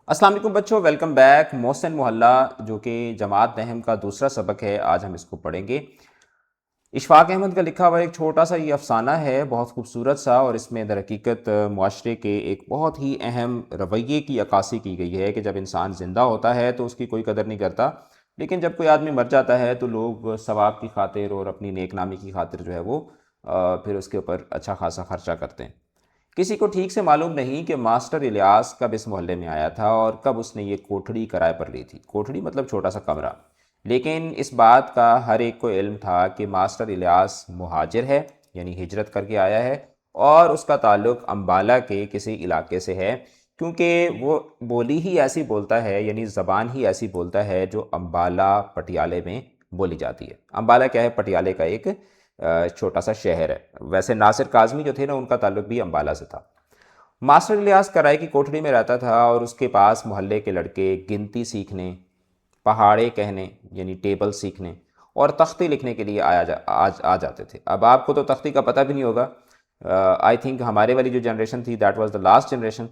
السلام علیکم بچوں، ویلکم بیک۔ محسن محلہ جو کہ جماعت نحم کا دوسرا سبق ہے، آج ہم اس کو پڑھیں گے۔ اشفاق احمد کا لکھا ہوا ایک چھوٹا سا یہ افسانہ ہے، بہت خوبصورت سا، اور اس میں در حقیقت معاشرے کے ایک بہت ہی اہم رویے کی عکاسی کی گئی ہے کہ جب انسان زندہ ہوتا ہے تو اس کی کوئی قدر نہیں کرتا، لیکن جب کوئی آدمی مر جاتا ہے تو لوگ ثواب کی خاطر اور اپنی نیک نامی کی خاطر جو ہے وہ پھر اس کے اوپر اچھا خاصا خرچہ کرتے ہیں۔ کسی کو ٹھیک سے معلوم نہیں کہ ماسٹر الیاس کب اس محلے میں آیا تھا اور کب اس نے یہ کوٹھڑی کرائے پر لی تھی۔ کوٹھڑی مطلب چھوٹا سا کمرہ، لیکن اس بات کا ہر ایک کو علم تھا کہ ماسٹر الیاس مہاجر ہے، یعنی ہجرت کر کے آیا ہے، اور اس کا تعلق امبالہ کے کسی علاقے سے ہے، کیونکہ وہ بولی ہی ایسی بولتا ہے، یعنی زبان ہی ایسی بولتا ہے جو امبالہ پٹیالے میں بولی جاتی ہے۔ امبالہ کیا ہے؟ پٹیالے کا ایک چھوٹا سا شہر ہے۔ ویسے ناصر کاظمی جو تھے نا، ان کا تعلق بھی امبالہ سے تھا۔ ماسٹر الیاس کرائے کی کوٹھڑی میں رہتا تھا اور اس کے پاس محلے کے لڑکے گنتی سیکھنے، پہاڑے کہنے یعنی ٹیبل سیکھنے اور تختی لکھنے کے لیے آ جاتے تھے۔ اب آپ کو تو تختی کا پتہ بھی نہیں ہوگا، آئی تھنک ہمارے والی جو جنریشن تھی that was the last generation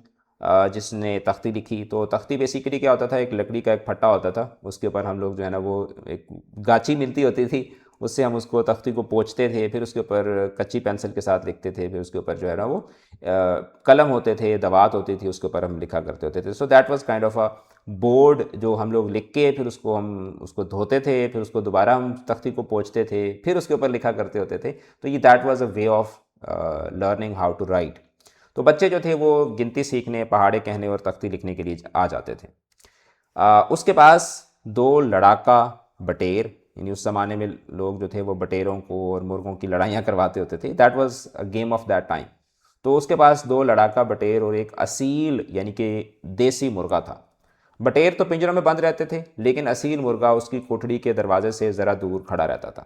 جس نے تختی لکھی۔ تو تختی بیسیکلی کیا ہوتا تھا؟ ایک لکڑی کا ایک پھٹا ہوتا تھا، اس کے اوپر ہم لوگ جو ہے نا وہ ایک گاچی ملتی ہوتی تھی، اس سے ہم اس کو تختی کو پوچھتے تھے، پھر اس کے اوپر کچی پینسل کے ساتھ لکھتے تھے، پھر اس کے اوپر جو ہے نا وہ قلم ہوتے تھے، دوات ہوتی تھی، اس کے اوپر ہم لکھا کرتے ہوتے تھے۔ So that was kind of a board جو ہم لوگ لکھ کے پھر ہم اس کو دھوتے تھے، پھر اس کو دوبارہ ہم تختی کو پوچھتے تھے، پھر اس کے اوپر لکھا کرتے ہوتے تھے۔ تو یہ that was a way of learning how to write. تو بچے جو تھے وہ گنتی سیکھنے، پہاڑے کہنے اور تختی لکھنے کے لیے آ جاتے تھے۔ اس کے پاس دو لڑاکا بٹیر، یعنی اس زمانے میں لوگ جو تھے وہ بٹیروں کو اور مرغوں کی لڑائیاں کرواتے ہوتے تھے، that was a game of that time. تو اس کے پاس دو لڑاکا بٹیر اور ایک اصیل یعنی کہ دیسی مرغا تھا۔ بٹیر تو پنجروں میں بند رہتے تھے، لیکن اصیل مرغا اس کی کوٹھڑی کے دروازے سے ذرا دور کھڑا رہتا تھا۔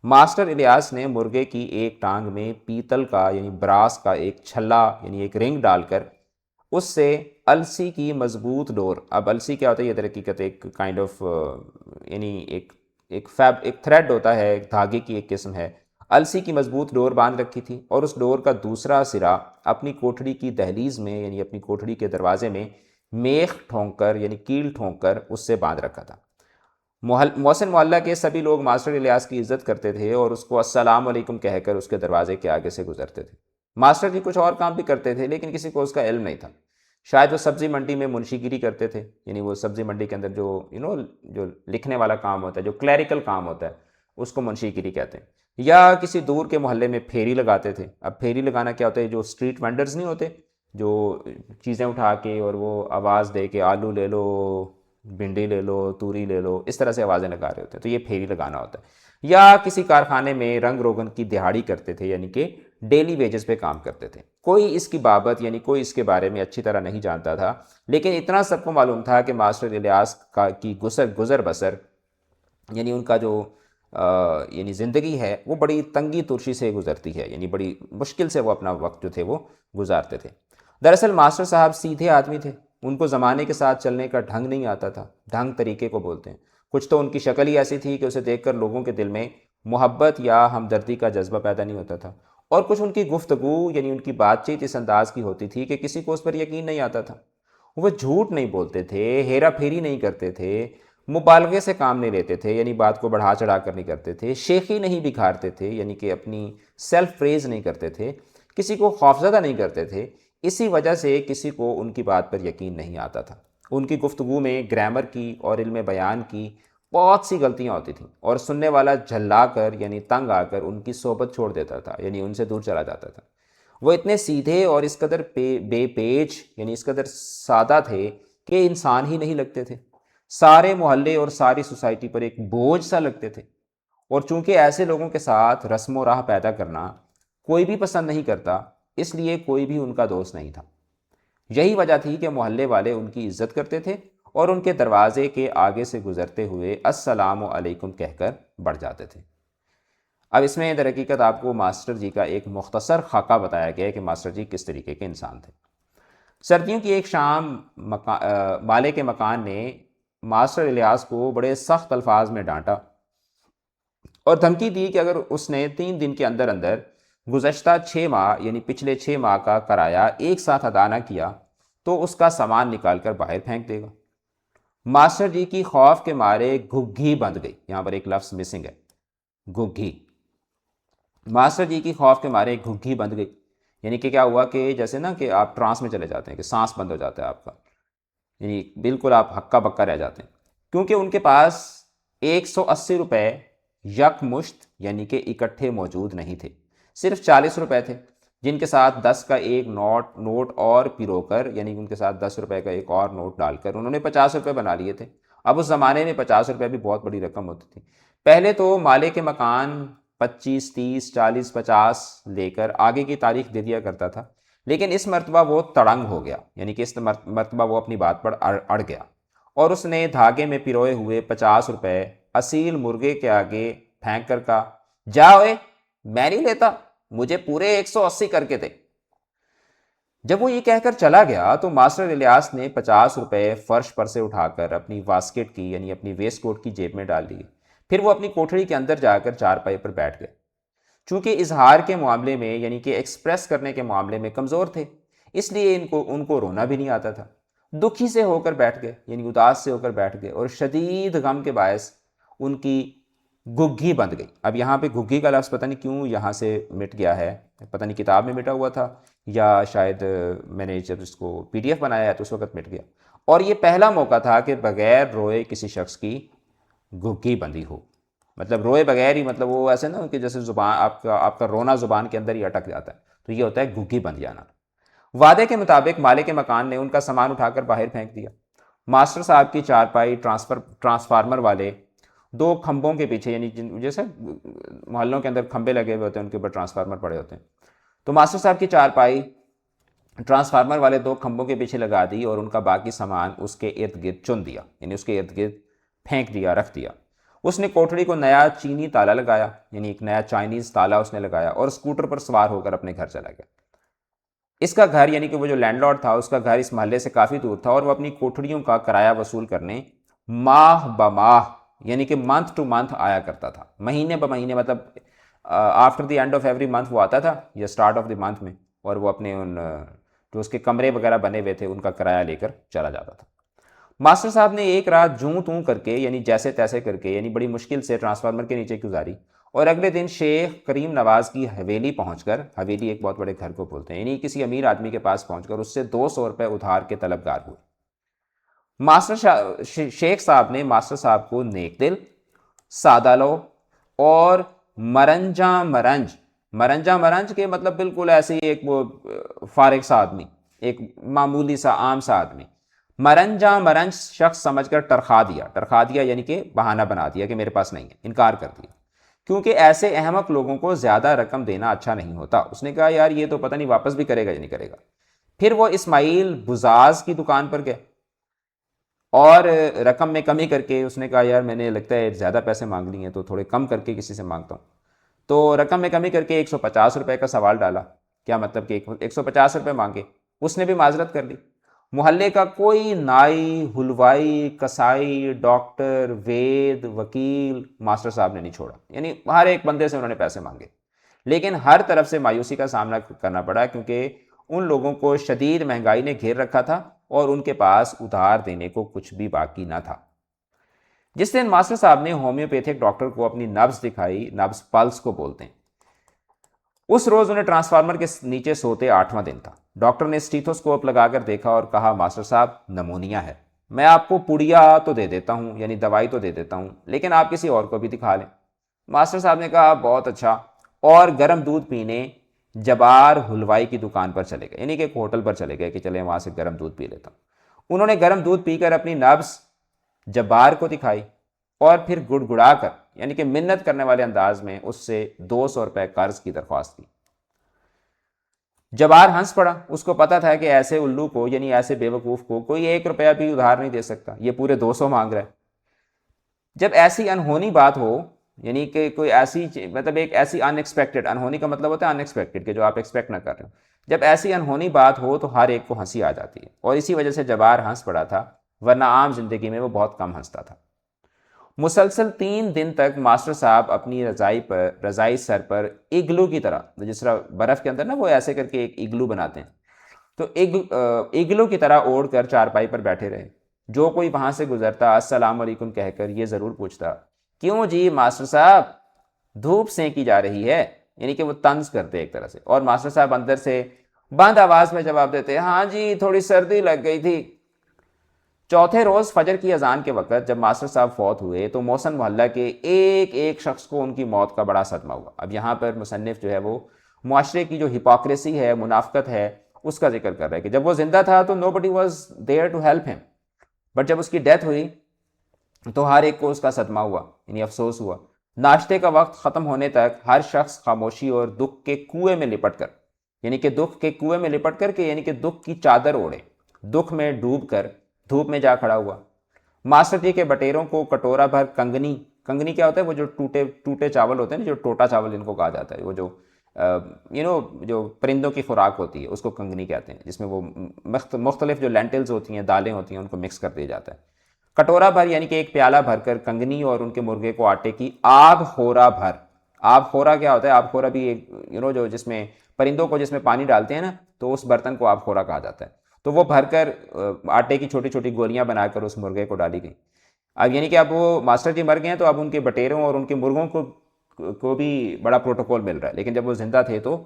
ماسٹر الیاس نے مرغے کی ایک ٹانگ میں پیتل کا یعنی براس کا ایک چھلا یعنی ایک رنگ ڈال کر اس سے السی کی مضبوط ڈور، اب السی کیا ہوتا ہے؟ یہ در حقیقت ایک کائنڈ آف یعنی ایک تھریڈ ہوتا ہے، ایک دھاگے کی ایک قسم ہے، السی کی مضبوط ڈور باندھ رکھی تھی، اور اس ڈور کا دوسرا سرا اپنی کوٹھڑی کی دہلیز میں یعنی اپنی کوٹھڑی کے دروازے میں میخ ٹھونک کر یعنی کیل ٹھونک کر اس سے باندھ رکھا تھا۔ محسن محلہ کے سبھی لوگ ماسٹر الیاس کی عزت کرتے تھے اور اس کو السلام علیکم کہہ کر اس کے دروازے کے آگے سے گزرتے تھے۔ ماسٹر جی کچھ اور کام بھی کرتے تھے، لیکن کسی کو اس کا علم نہیں تھا۔ شاید وہ سبزی منڈی میں منشی گیری کرتے تھے، یعنی وہ سبزی منڈی کے اندر جو جو لکھنے والا کام ہوتا ہے، جو کلیریکل کام ہوتا ہے، اس کو منشی گیری کہتے ہیں۔ یا کسی دور کے محلے میں پھیری لگاتے تھے۔ اب پھیری لگانا کیا ہوتا ہے؟ جو اسٹریٹ وینڈرز نہیں ہوتے جو چیزیں اٹھا کے اور وہ آواز دے کے آلو لے لو، بھنڈی لے لو، توری لے لو، اس طرح سے آوازیں لگا رہے ہوتے ہیں، تو یہ پھیری لگانا ہوتا ہے۔ یا کسی کارخانے میں رنگ روغن کی دہاڑی کرتے تھے، یعنی کہ ڈیلی ویجز پہ کام کرتے تھے۔ کوئی اس کی بابت یعنی کوئی اس کے بارے میں اچھی طرح نہیں جانتا تھا، لیکن اتنا سب کو معلوم تھا کہ ماسٹر الیاس کی گزر بسر یعنی ان کا جو یعنی زندگی ہے وہ بڑی تنگی ترشی سے گزرتی ہے، یعنی بڑی مشکل سے وہ اپنا وقت جو تھے وہ گزارتے تھے۔ دراصل ماسٹر صاحب سیدھے آدمی تھے، ان کو زمانے کے ساتھ چلنے کا ڈھنگ نہیں آتا تھا۔ ڈھنگ طریقے کو بولتے ہیں۔ کچھ تو ان کی شکل ہی ایسی تھی کہ اسے دیکھ کر لوگوں کے دل میں محبت یا ہمدردی کا جذبہ پیدا نہیں ہوتا تھا، اور کچھ ان کی گفتگو یعنی ان کی بات چیت اس انداز کی ہوتی تھی کہ کسی کو اس پر یقین نہیں آتا تھا۔ وہ جھوٹ نہیں بولتے تھے، ہیرا پھیری نہیں کرتے تھے، مبالغے سے کام نہیں لیتے تھے، یعنی بات کو بڑھا چڑھا کر نہیں کرتے تھے، شیخی نہیں بکھارتے تھے، یعنی کہ اپنی سیلف پریز نہیں کرتے تھے، کسی کو خوفزدہ نہیں کرتے تھے۔ اسی وجہ سے کسی کو ان کی بات پر یقین نہیں آتا تھا۔ ان کی گفتگو میں گرامر کی اور علم بیان کی بہت سی غلطیاں ہوتی تھیں، اور سننے والا جھلا کر یعنی تنگ آ کر ان کی صحبت چھوڑ دیتا تھا، یعنی ان سے دور چلا جاتا تھا۔ وہ اتنے سیدھے اور اس قدر بے پیچ یعنی اس قدر سادہ تھے کہ انسان ہی نہیں لگتے تھے، سارے محلے اور ساری سوسائٹی پر ایک بوجھ سا لگتے تھے۔ اور چونکہ ایسے لوگوں کے ساتھ رسم و راہ پیدا کرنا کوئی بھی پسند نہیں کرتا، اس لیے کوئی بھی ان کا دوست نہیں تھا۔ یہی وجہ تھی کہ محلے والے ان کی عزت کرتے تھے اور ان کے دروازے کے آگے سے گزرتے ہوئے السلام علیکم کہہ کر بڑھ جاتے تھے۔ اب اس میں در حقیقت آپ کو ماسٹر جی کا ایک مختصر خاکہ بتایا گیا ہے کہ ماسٹر جی کس طریقے کے انسان تھے۔ سردیوں کی ایک شام مالک کے مکان نے ماسٹر الیاس کو بڑے سخت الفاظ میں ڈانٹا اور دھمکی دی کہ اگر اس نے 3 دن کے اندر اندر گزشتہ 6 ماہ یعنی پچھلے 6 ماہ کا کرایہ ایک ساتھ ادا نہ کیا تو اس کا سامان نکال کر باہر پھینک دے گا۔ ماسٹر جی کی خوف کے مارے گھگھی بند گئی، یہاں پر ایک لفظ مسنگ ہے، گھگھی۔ ماسٹر جی کی خوف کے مارے گھگھی بند گئی، یعنی کہ کیا ہوا کہ جیسے نا کہ آپ ٹرانس میں چلے جاتے ہیں کہ سانس بند ہو جاتا ہے آپ کا، یعنی بالکل آپ ہکا بکا رہ جاتے ہیں، کیونکہ ان کے پاس 180 روپے یک مشت یعنی کہ اکٹھے موجود نہیں تھے، صرف 40 روپے تھے، جن کے ساتھ 10 کا ایک نوٹ اور پیرو کر، یعنی ان کے ساتھ 10 روپے کا ایک اور نوٹ ڈال کر انہوں نے 50 روپے بنا لیے تھے۔ اب اس زمانے میں 50 روپے بھی بہت بڑی رقم ہوتی تھی۔ پہلے تو مالے کے مکان 25 30 40 50 لے کر آگے کی تاریخ دے دیا کرتا تھا، لیکن اس مرتبہ وہ تڑنگ ہو گیا، یعنی کہ اس مرتبہ وہ اپنی بات پر اڑ گیا، اور اس نے دھاگے میں پیروئے ہوئے 50 روپے اصیل مرغے کے آگے پھینک کر کہا، جا اوے، میں نہیں لیتا، مجھے پورے 180 کر کے دے۔ جب وہ یہ کہہ کر چلا گیا تو ماسٹر الیاس نے 50 روپے فرش پر سے اٹھا کر اپنی واسکٹ کی یعنی اپنی ویسٹ کوٹ کی جیب میں ڈال لیے، پھر وہ اپنی کوٹھڑی کے اندر جا کر چارپائی پر بیٹھ گئے۔ چونکہ اظہار کے معاملے میں یعنی کہ ایکسپریس کرنے کے معاملے میں کمزور تھے، اس لیے ان کو رونا بھی نہیں آتا تھا۔ دکھی سے ہو کر بیٹھ گئے، یعنی اداس سے ہو کر بیٹھ گئے، اور شدید غم کے باعث ان کی گھگھی بند گئی۔ اب یہاں پہ گھگھی کا لفظ پتہ نہیں کیوں یہاں سے مٹ گیا ہے، پتہ نہیں کتاب میں مٹا ہوا تھا یا شاید میں نے جب اس کو PDF بنایا ہے تو اس وقت مٹ گیا۔ اور یہ پہلا موقع تھا کہ بغیر روئے کسی شخص کی گھگھی بندی ہو، مطلب روئے بغیر ہی، مطلب وہ ایسے نا کہ جیسے زبان آپ کا رونا زبان کے اندر ہی اٹک جاتا ہے، تو یہ ہوتا ہے گھگھی بند جانا۔ وعدے کے مطابق مالک مکان نے ان کا سامان اٹھا کر باہر پھینک دیا۔ ماسٹر صاحب کی چارپائی ٹرانسفارمر والے 2 کھمبوں کے پیچھے، یعنی جیسے محلوں کے اندر کھمبے لگے ہوئے ہوتے ہیں ان کے اوپر ٹرانسفارمر پڑے ہوتے ہیں، تو ماسٹر صاحب کی چارپائی ٹرانسفارمر والے 2 کھمبوں کے پیچھے لگا دی اور ان کا باقی سامان اس کے ارد گرد چن دیا، یعنی اس کے ارد گرد پھینک دیا، رکھ دیا۔ اس نے کوٹڑی کو نیا چینی تالا لگایا، یعنی ایک نیا چائنیز تالا اس نے لگایا، اور اسکوٹر پر سوار ہو کر اپنے گھر چلا گیا۔ اس کا گھر یعنی کہ وہ جو لینڈ لارڈ تھا اس کا گھر اس محلے سے کافی دور تھا، اور وہ اپنی کوٹڑیوں کا کرایہ وصول کرنے ماہ بماہ یعنی کہ منتھ ٹو منتھ آیا کرتا تھا، مہینے بمہینے، مطلب after the end of every month وہ آتا تھا یا اسٹارٹ آف دی منتھ میں، اور وہ اپنے ان جو اس کے کمرے وغیرہ بنے ہوئے تھے ان کا کرایہ لے کر چلا جاتا تھا۔ ماسٹر صاحب نے ایک رات جوں توں کر کے یعنی جیسے تیسے کر کے یعنی بڑی مشکل سے ٹرانسفارمر کے نیچے گزاری، اور اگلے دن شیخ کریم نواز کی حویلی پہنچ کر، حویلی ایک بہت بڑے گھر کو بولتے ہیں، یعنی کسی امیر آدمی کے پاس پہنچ کر اس سے 200 روپے ادھار کے طلبگار ہوئے۔ شیخ صاحب نے ماسٹر صاحب کو نیک دل، سادہ لو اور مرنجاں مرنج کے مطلب بالکل ایسے ہی ایک وہ فارغ سا آدمی، ایک معمولی سا عام سا آدمی، مرنج شخص سمجھ کر ٹرخا دیا یعنی کہ بہانہ بنا دیا کہ میرے پاس نہیں ہے، انکار کر دیا، کیونکہ ایسے احمق لوگوں کو زیادہ رقم دینا اچھا نہیں ہوتا۔ اس نے کہا یار یہ تو پتہ نہیں واپس بھی کرے گا یا نہیں کرے گا۔ پھر وہ اسماعیل بزاز کی دکان پر گیا اور رقم میں کمی کر کے اس نے کہا یار میں نے لگتا ہے زیادہ پیسے مانگ لیے ہیں تو تھوڑے کم کر کے کسی سے مانگتا ہوں، تو رقم میں کمی کر کے 150 روپے کا سوال ڈالا، کیا مطلب کہ 150 روپے مانگے، اس نے بھی معذرت کر لی۔ محلے کا کوئی نائی، حلوائی، کسائی، ڈاکٹر، وید، وکیل ماسٹر صاحب نے نہیں چھوڑا، یعنی ہر ایک بندے سے انہوں نے پیسے مانگے، لیکن ہر طرف سے مایوسی کا سامنا کرنا پڑا، کیونکہ ان لوگوں کو شدید مہنگائی نے گھیر رکھا تھا اور ان کے پاس ادھار دینے کو کچھ بھی باقی نہ تھا۔ جس دن ماسٹر صاحب نے ہومیوپیتھک ڈاکٹر کو اپنی نبض دکھائی، نبض پلس کو بولتے ہیں، اس روز انہیں ٹرانسفارمر کے نیچے سوتے 8واں دن تھا۔ ڈاکٹر نے اسٹیتھوسکوپ لگا کر دیکھا اور کہا ماسٹر صاحب نمونیا ہے، میں آپ کو پڑیا تو دے دیتا ہوں یعنی دوائی تو دے دیتا ہوں، لیکن آپ کسی اور کو بھی دکھا لیں۔ ماسٹر صاحب نے کہا بہت اچھا، اور گرم دودھ پینے جبار حلوائی کی دکان پر چلے گئے، یعنی کہ ایک ہوٹل پر چلے گئے کہ چلے وہاں سے گرم دودھ پی لیتا ہوں۔ انہوں نے گرم دودھ پی کر اپنی نبض جبار کو دکھائی اور پھر گڑ گڑا کر یعنی کہ منت کرنے والے انداز میں اس سے 200 روپے قرض کی درخواست کی۔ جبار ہنس پڑا، اس کو پتا تھا کہ ایسے الو کو یعنی ایسے بے وقوف کو کوئی 1 روپیہ بھی ادھار نہیں دے سکتا، یہ پورے 200 مانگ رہا ہے۔ جب ایسی انہونی بات ہو یعنی کہ کوئی ایسی مطلب ایک ایسی ان ایکسپیکٹڈ، انہونی کا مطلب ہوتا ہے ان ایکسپیکٹڈ کہ جو آپ ایکسپیکٹ نہ کر رہے ہو، جب ایسی انہونی بات ہو تو ہر ایک کو ہنسی آ جاتی ہے، اور اسی وجہ سے جبار ہنس پڑا تھا، ورنہ عام زندگی میں وہ بہت کم ہنستا تھا۔ مسلسل 3 دن تک ماسٹر صاحب اپنی رضائی سر پر اگلو کی طرح، جس طرح برف کے اندر نا وہ ایسے کر کے ایک اگلو بناتے ہیں، تو اگلو کی طرح اوڑھ کر چارپائی پر بیٹھے رہے. جو کوئی وہاں سے گزرتا السلام علیکم کہہ کر یہ ضرور پوچھتا کیوں جی ماسٹر صاحب دھوپ سینکی جا رہی ہے, یعنی کہ وہ طنز کرتے ایک طرح سے, اور ماسٹر صاحب اندر سے بند آواز میں جواب دیتے ہاں جی تھوڑی سردی لگ گئی تھی. چوتھے روز فجر کی اذان کے وقت جب ماسٹر صاحب فوت ہوئے تو محسن محلہ کے ایک ایک شخص کو ان کی موت کا بڑا صدمہ ہوا. اب یہاں پر مصنف جو ہے وہ معاشرے کی جو ہپوکریسی ہے, منافقت ہے, اس کا ذکر کر رہا ہے کہ جب وہ زندہ تھا تو نو بڈی واز دیئر ٹو ہیلپ ہم, بٹ جب اس کی ڈیتھ ہوئی تو ہر ایک کو اس کا صدمہ ہوا, یعنی افسوس ہوا. ناشتے کا وقت ختم ہونے تک ہر شخص خاموشی اور دکھ کے کنویں میں لپٹ کر, یعنی کہ دکھ کے کنویں میں لپٹ کر کے, یعنی کہ دکھ کی چادر اوڑھے, دکھ میں ڈوب کر دھوپ میں جا کھڑا ہوا. ماسٹر جی کے بٹیروں کو کٹورا بھر کنگنی, کنگنی کیا ہوتا ہے, وہ جو ٹوٹے چاول ہوتے ہیں نا, جو ٹوٹا چاول جن کو کہا جاتا ہے, وہ جو جو پرندوں کی خوراک ہوتی ہے اس کو کنگنی کہتے ہیں, جس میں وہ مختلف جو لینٹلز ہوتی ہیں, دالیں ہوتی ہیں, ان کو مکس کر دیا جاتا ہے. کٹورا بھر یعنی کہ ایک پیالہ بھر کر کنگنی اور ان کے مرغے کو آٹے کی آب خورا بھر. آب خورا کیا ہوتا ہے, آب خورا بھی ایک جو جس میں پرندوں کو جس میں پانی ڈالتے ہیں نا, تو اس برتن کو آب خورا کہا جاتا ہے. تو وہ بھر کر آٹے کی چھوٹی چھوٹی گولیاں بنا کر اس مرغے کو ڈالی گئی. اب یعنی کہ اب وہ ماسٹر جی مر گئے ہیں تو اب ان کے بٹیروں اور ان کے مرغوں کو بھی بڑا پروٹوکول مل رہا ہے, لیکن جب وہ زندہ تھے تو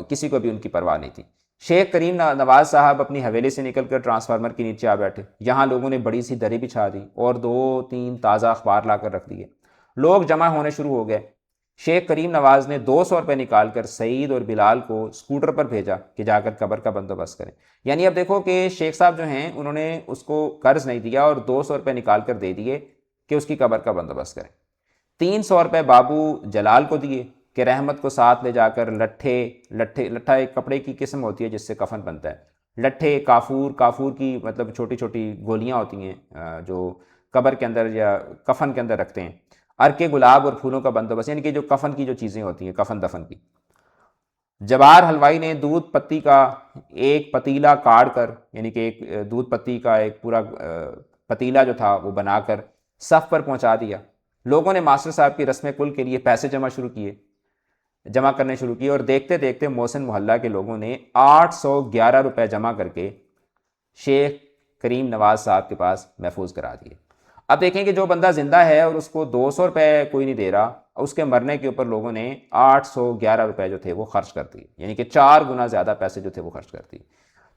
کسی کو بھی ان کی پرواہ نہیں تھی. شیخ کریم نواز صاحب اپنی حویلی سے نکل کر ٹرانسفارمر کے نیچے آ بیٹھے. یہاں لوگوں نے بڑی سی دری بچھا دی اور 2-3 تازہ اخبار لا کر رکھ دیے. لوگ جمع ہونے شروع ہو گئے. شیخ کریم نواز نے 200 روپے نکال کر سعید اور بلال کو اسکوٹر پر بھیجا کہ جا کر قبر کا بندوبست کریں. یعنی اب دیکھو کہ شیخ صاحب جو ہیں انہوں نے اس کو قرض نہیں دیا اور 200 روپے نکال کر دے دیے کہ اس کی قبر کا بندوبست کریں. 300 روپے بابو جلال کو دیے کہ رحمت کو ساتھ لے جا کر لٹھا ایک کپڑے کی قسم ہوتی ہے جس سے کفن بنتا ہے, لٹھے, کافور کی مطلب چھوٹی چھوٹی گولیاں ہوتی ہیں جو قبر کے اندر یا کفن کے اندر رکھتے ہیں, ارکے گلاب اور پھولوں کا بندوبست, یعنی کہ جو کفن کی جو چیزیں ہوتی ہیں کفن دفن کی. جبار حلوائی نے دودھ پتی کا ایک پتیلا کاڑ کر, یعنی کہ ایک دودھ پتی کا ایک پورا پتیلا جو تھا وہ بنا کر صف پر پہنچا دیا. لوگوں نے ماسٹر صاحب کی رسم کل کے لیے پیسے جمع کرنے شروع کیے اور دیکھتے دیکھتے محسن محلہ کے لوگوں نے 811 روپے جمع کر کے شیخ کریم نواز صاحب کے پاس محفوظ کرا دیے. اب دیکھیں کہ جو بندہ زندہ ہے اور اس کو 200 روپے کوئی نہیں دے رہا, اس کے مرنے کے اوپر لوگوں نے 811 روپے جو تھے وہ خرچ کر دیے, یعنی کہ 4 گنا زیادہ پیسے جو تھے وہ خرچ کر دیے.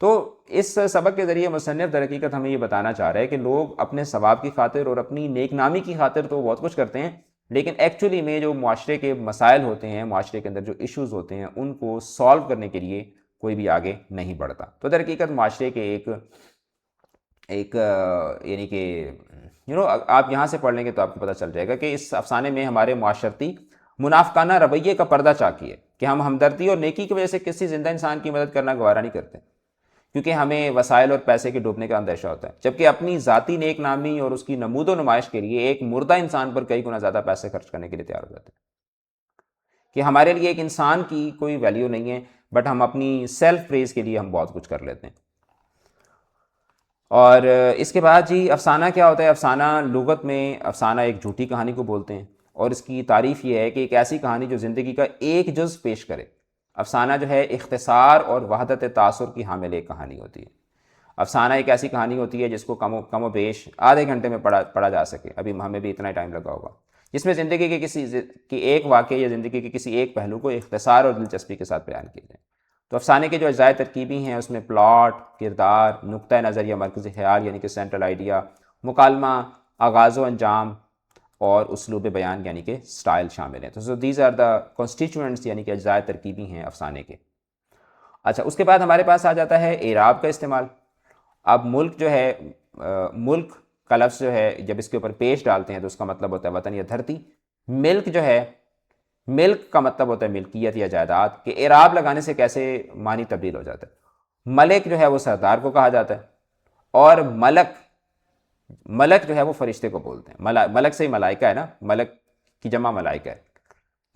تو اس سبق کے ذریعے مصنف در حقیقت ہمیں یہ بتانا چاہ رہا ہے کہ لوگ اپنے ثواب کی خاطر اور اپنی نیک نامی کی خاطر تو بہت کچھ کرتے ہیں, لیکن ایکچولی میں جو معاشرے کے مسائل ہوتے ہیں, معاشرے کے اندر جو ایشوز ہوتے ہیں, ان کو سالو کرنے کے لیے کوئی بھی آگے نہیں بڑھتا. تو در حقیقت معاشرے کے ایک یعنی کہ آپ یہاں سے پڑھ لیں گے تو آپ کو پتہ چل جائے گا کہ اس افسانے میں ہمارے معاشرتی منافقانہ رویے کا پردہ چاکی ہے کہ ہم ہمدردی اور نیکی کی وجہ سے کسی زندہ انسان کی مدد کرنا گوارا نہیں کرتے, کیونکہ ہمیں وسائل اور پیسے کے ڈوبنے کا اندیشہ ہوتا ہے, جبکہ اپنی ذاتی نیک نامی اور اس کی نمود و نمائش کے لیے ایک مردہ انسان پر کئی گنا زیادہ پیسے خرچ کرنے کے لیے تیار ہو جاتے ہیں کہ ہمارے لیے ایک انسان کی کوئی ویلیو نہیں ہے, بٹ ہم اپنی سیلف پریز کے لیے ہم بہت کچھ کر لیتے ہیں. اور اس کے بعد جی افسانہ کیا ہوتا ہے؟ افسانہ لغت میں افسانہ ایک جھوٹی کہانی کو بولتے ہیں, اور اس کی تعریف یہ ہے کہ ایک ایسی کہانی جو زندگی کا ایک جز پیش کرے. افسانہ جو ہے اختصار اور وحدت تاثر کی حامل ایک کہانی ہوتی ہے. افسانہ ایک ایسی کہانی ہوتی ہے جس کو کم و بیش آدھے گھنٹے میں پڑھا جا سکے, ابھی ہمیں بھی اتنا ٹائم لگا ہوگا, جس میں زندگی کے کسی ایک واقعے یا زندگی کے کسی ایک پہلو کو اختصار اور دلچسپی کے ساتھ بیان کیا جائے. تو افسانے کے جو اجزائے ترکیبی ہیں اس میں پلاٹ, کردار, نقطہ نظر یا مرکزی خیال یعنی کہ سینٹرل آئیڈیا, مکالمہ, آغاز و انجام اور اسلوب بیان یعنی کہ سٹائل شامل ہیں. تو دیز آر دا کنسٹیچوئنٹس یعنی کہ اجزائے ترکیبی ہیں افسانے کے. اچھا, اس کے بعد ہمارے پاس آ جاتا ہے اعراب کا استعمال. اب ملک جو ہے, ملک کا لفظ جو ہے جب اس کے اوپر پیش ڈالتے ہیں تو اس کا مطلب ہوتا ہے وطن یا دھرتی. ملک جو ہے, ملک کا مطلب ہوتا ہے ملکیت یا جائیداد, کہ اعراب لگانے سے کیسے معنی تبدیل ہو جاتا ہے. ملک جو ہے وہ سردار کو کہا جاتا ہے, اور ملک جو ہے وہ فرشتے کو بولتے ہیں. ملک سے ہی ملائکہ ہے نا, ملک کی جمع ملائکہ ہے,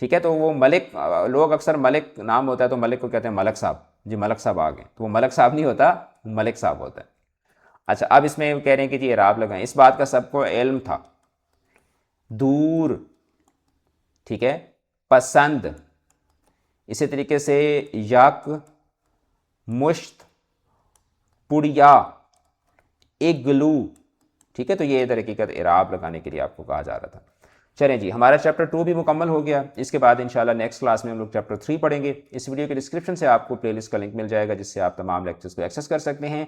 ٹھیک ہے. تو وہ ملک, لوگ اکثر ملک نام ہوتا ہے تو ملک کو کہتے ہیں ملک صاحب, جی ملک صاحب آ گئے, تو وہ ملک صاحب نہیں ہوتا, ملک صاحب ہوتا ہے. اچھا, اب اس میں کہہ رہے ہیں کہ جی اعراب لگائیں. اس بات کا سب کو علم تھا. دور, ٹھیک ہے, پسند, اسی طریقے سے یک, مشت, پڑیا، اگلو، ٹھیک ہے، تو یہ در حقیقت اعراب لگانے کے لیے آپ کو کہا جا رہا تھا۔ چلیں جی، ہمارا چیپٹر 2 بھی مکمل ہو گیا، اس کے بعد انشاءاللہ نیکسٹ کلاس میں ہم لوگ چیپٹر 3 پڑھیں گے۔ اس ویڈیو کے ڈسکرپشن سے آپ کو پلے لسٹ کا لنک مل جائے گا جس سے آپ تمام لیکچرز کو ایکسیس کر سکتے ہیں۔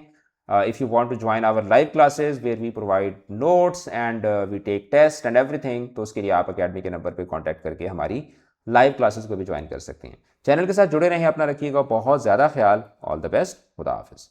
If you want to join our live classes where we provide notes and we take tests and everything، تو اس کے لیے آپ اکیڈمی کے نمبر پہ کانٹیکٹ کر کے ہماری لائیو کلاسز کو بھی جوائن کر سکتے ہیں۔ چینل کے ساتھ جڑے رہیں، اپنا رکھیے گا بہت زیادہ خیال۔ آل دا بیسٹ، خدا حافظ۔